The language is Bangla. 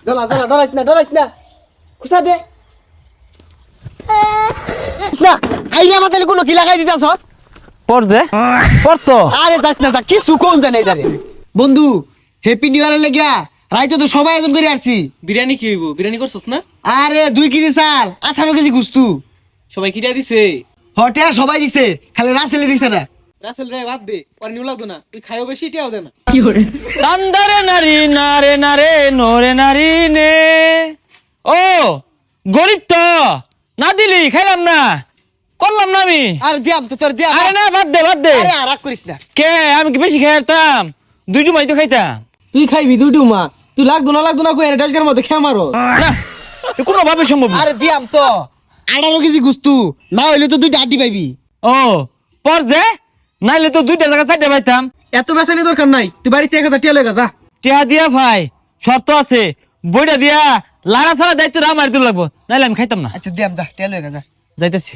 জ্বালা জ্বালা ডরাইস না খুশা দে না আইনা মাথায় কোনো কি লাগাই দিতাছ পড়তো আরে যাস না যা কি সুকোন জানে এটারে বন্ধু হ্যাপি নিউ ইয়ারের লাগিয়া রাইতো তো সবাই আয়োজন করে আসছি বিরিয়ানি কি হইব বিরিয়ানি করছস না আরে 2 কেজি চাল 18 কেজি গুস্তু সবাই কিটা দিছে হটে সবাই দিছে খালি রাসেলে দিছে না রাসেল রে বাদ দে আর নিউ লাগতো না তুই খাইও বেশি এটাও দে না কান্দারে নারী নারে নারে নরে নারী নে ও গরিব তো না দিলি খাইলাম না করলাম না আমি আরে দিয়াম তো তোর দিয়াম আরে না বাদ দে আরে আরাক করিস না কে আমি কি বেশি খাইতাম দুইটু মাই তো খাইতাম তুই খাইবি দুইটু মা তুই লাগতো না কই এটা ডালকার মধ্যে খেয়ে মারো না কোনো ভাবে সম্ভব না। আরে দিয়াম তো 18 কেজি গুস্তু না হইলে তো 2টা আড্ডি পাইবি ও পর যে নাইলে তো দুইটা জায়গা চারটা পাইতাম এত বেসানি দরকার নাই তুই বাড়িতে 1000 টিয়া লয়ে যা টিয়া দিয়া ভাই শর্ত আছে বইটা দিয়া লাড়া ছাড়া দায়িত্ব আমার দিতে লাগবো নাইলে আমি খাইতাম না আচ্ছা দিয়াম যা টেল হয়ে যা যাইতেছি